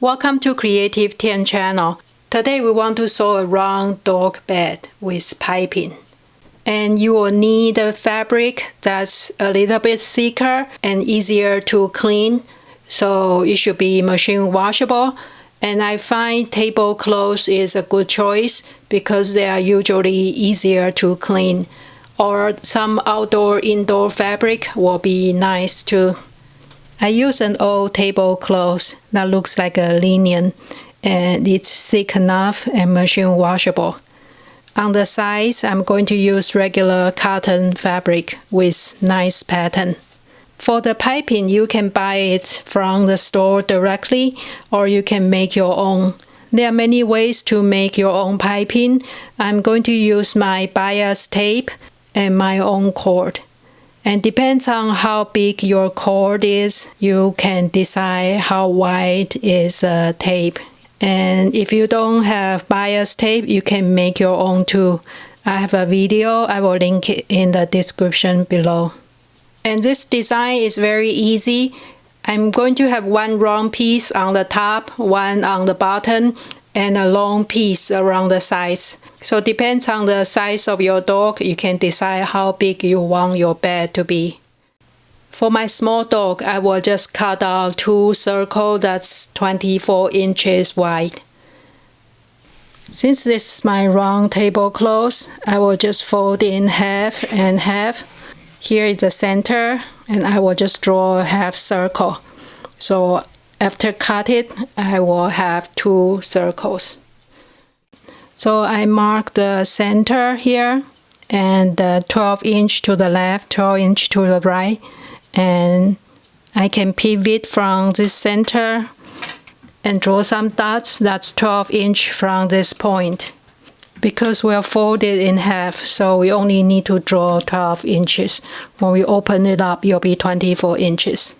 Welcome to Creative Tien channel. Today we want to sew a round dog bed with piping. And you will need a fabric that's a little bit thicker and easier to clean. So it should be machine washable. And I find tablecloths is a good choice because they are usually easier to clean. Or some outdoor-indoor fabric will be nice too. I use an old tablecloth that looks like a linen, and it's thick enough and machine washable. On the sides, I'm going to use regular cotton fabric with nice pattern. For the piping, you can buy it from the store directly, or you can make your own. There are many ways to make your own piping. I'm going to use my bias tape and my own cord. And depends on how big your cord is, you can decide how wide is the tape. And if you don't have bias tape, you can make your own too. I have a video, I will link it in the description below. And this design is very easy. I'm going to have one round piece on the top, one on the bottom, and a long piece around the sides. So depends on the size of your dog, you can decide how big you want your bed to be. For my small dog, I will just cut out two circles that's 24 inches wide. Since this is my round tablecloth, I will just fold in half and half. Here is the center, and I will just draw a half circle. So after cut it, I will have two circles. So I mark the center here and 12 inch to the left, 12 inch to the right. And I can pivot from this center and draw some dots. That's 12 inch from this point. Because we are folded in half, so we only need to draw 12 inches. When we open it up, it'll be 24 inches.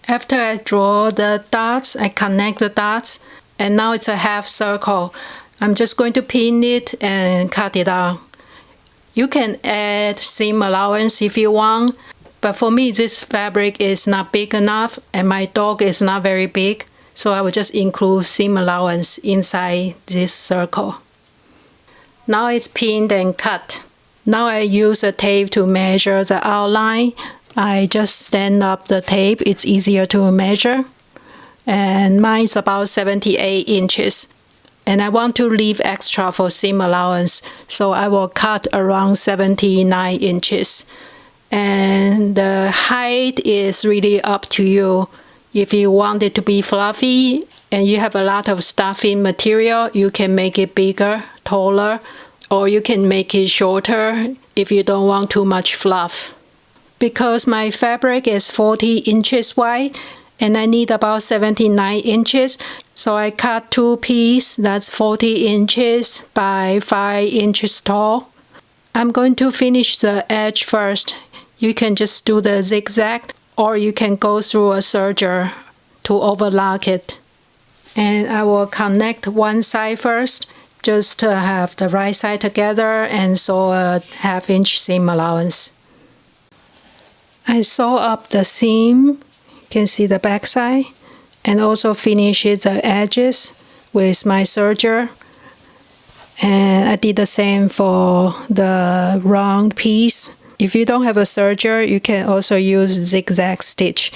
After I draw the dots, I connect the dots, and now it's a half circle. I'm just going to pin it and cut it out. You can add seam allowance if you want, but for me this fabric is not big enough and my dog is not very big, so I will just include seam allowance inside this circle. Now it's pinned and cut. Now I use a tape to measure the outline. I just stand up the tape, it's easier to measure. And mine is about 78 inches. And I want to leave extra for seam allowance, so I will cut around 79 inches. And the height is really up to you. If you want it to be fluffy and you have a lot of stuffing material, you can make it bigger, taller, or you can make it shorter if you don't want too much fluff. Because my fabric is 40 inches wide and I need about 79 inches, so I cut two pieces that's 40 inches by 5 inches tall. I'm going to finish the edge first. You can just do the zigzag, or you can go through a serger to overlock it. And I will connect one side first, just to have the right side together and sew a half-inch seam allowance. I sew up the seam, you can see the back side, and also finish the edges with my serger. And I did the same for the round piece. If you don't have a serger, you can also use zigzag stitch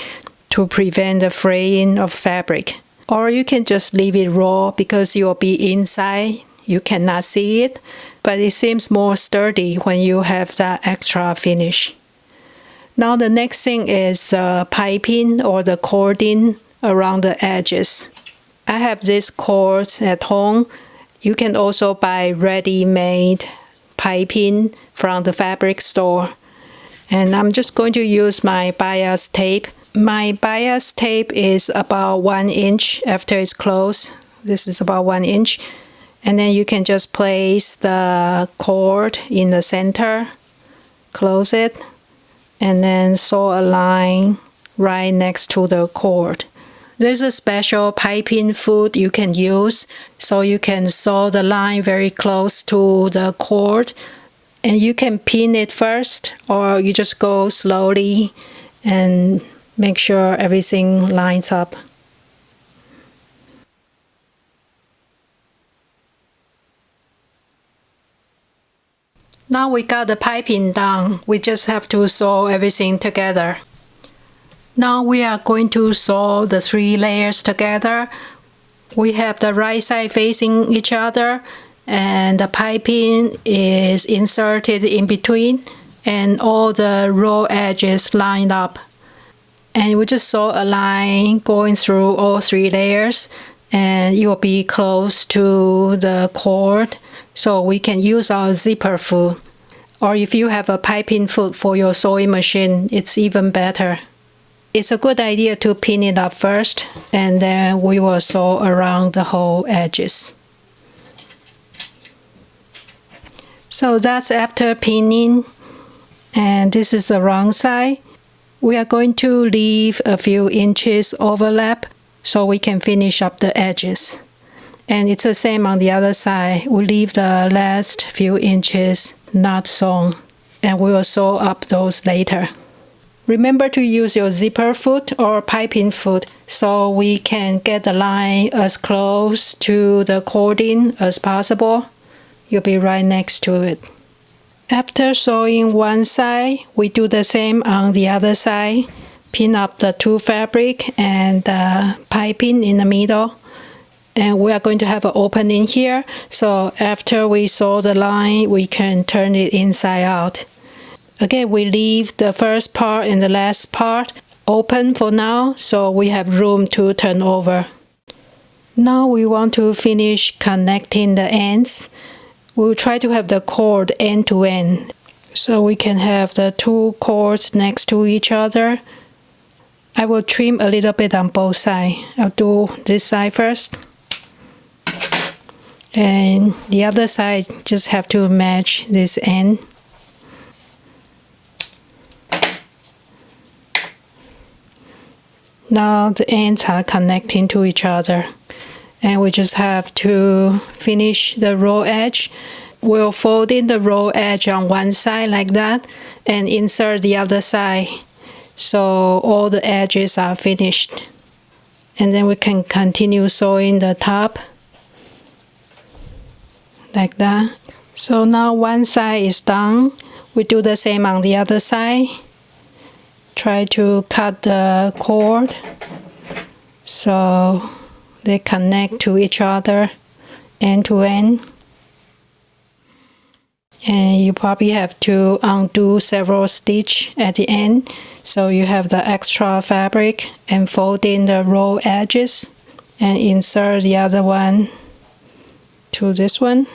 to prevent the fraying of fabric. Or you can just leave it raw because you will be inside, you cannot see it, but it seems more sturdy when you have that extra finish. Now the next thing is piping or the cording around the edges. I have this cord at home. You can also buy ready-made piping from the fabric store. And I'm just going to use my bias tape. My bias tape is about 1 inch after it's closed. This is about 1 inch. And then you can just place the cord in the center, close it, and then sew a line right next to the cord. There's a special piping foot you can use, so you can sew the line very close to the cord, and you can pin it first, or you just go slowly and make sure everything lines up. Now we got the piping done. We just have to sew everything together. Now we are going to sew the 3 layers together. We have the right side facing each other, and the piping is inserted in between, and all the raw edges lined up. And we just sew a line going through all 3 layers, and it will be close to the cord, so we can use our zipper foot. Or if you have a piping foot for your sewing machine, it's even better. It's a good idea to pin it up first, and then we will sew around the whole edges. So that's after pinning, and this is the wrong side. We are going to leave a few inches overlap so we can finish up the edges. And it's the same on the other side. We leave the last few inches not sewn, and we will sew up those later. Remember to use your zipper foot or piping foot so we can get the line as close to the cording as possible. You'll be right next to it. After sewing one side, we do the same on the other side. Pin up the 2 fabric and the piping in the middle. And we are going to have an opening here. So after we sew the line, we can turn it inside out. Again, we leave the first part and the last part open for now, so we have room to turn over. Now we want to finish connecting the ends. We'll try to have the cord end to end, so we can have the 2 cords next to each other. I will trim a little bit on both sides. I'll do this side first. And the other side just have to match this end. Now the ends are connecting to each other, and we just have to finish the raw edge. We'll fold in the raw edge on one side like that and insert the other side so all the edges are finished. And then we can continue sewing the top like that. So now one side is done. We do the same on the other side. Try to cut the cord so they connect to each other end to end. And you probably have to undo several stitches at the end, so you have the extra fabric, and fold in the raw edges and insert the other one to this one.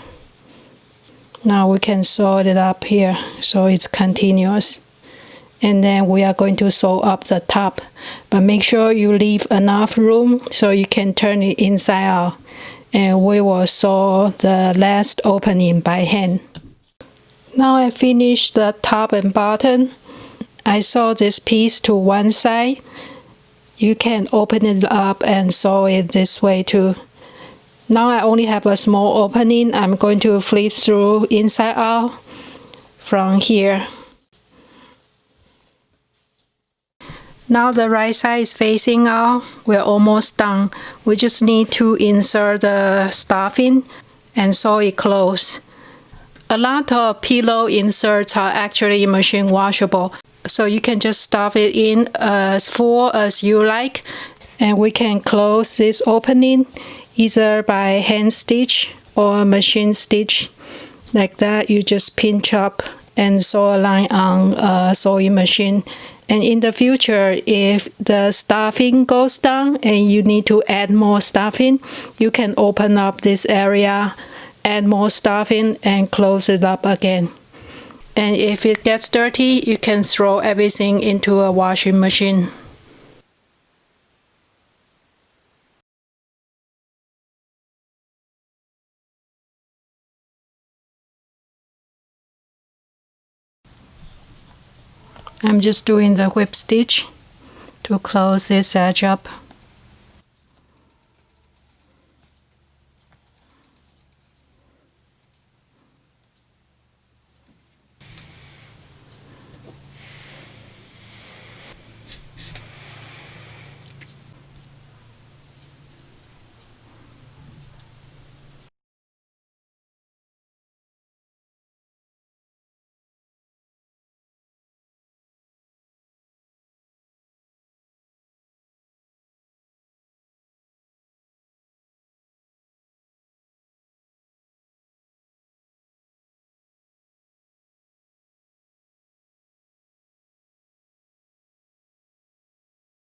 Now we can sew it up here so it's continuous. And then we are going to sew up the top, but make sure you leave enough room so you can turn it inside out. And we will sew the last opening by hand. Now I finished the top and bottom. I sew this piece to one side. You can open it up and sew it this way too. Now I only have a small opening. I'm going to flip through inside out from here. Now the right side is facing out. We're almost done. We just need to insert the stuffing and sew it close. A lot of pillow inserts are actually machine washable, so you can just stuff it in as full as you like, and we can close this opening either by hand stitch or machine stitch. Like that, you just pinch up and sew a line on a sewing machine. And in the future, if the stuffing goes down and you need to add more stuffing, you can open up this area, add more stuffing, and close it up again. And if it gets dirty, you can throw everything into a washing machine. I'm just doing the whip stitch to close this edge up.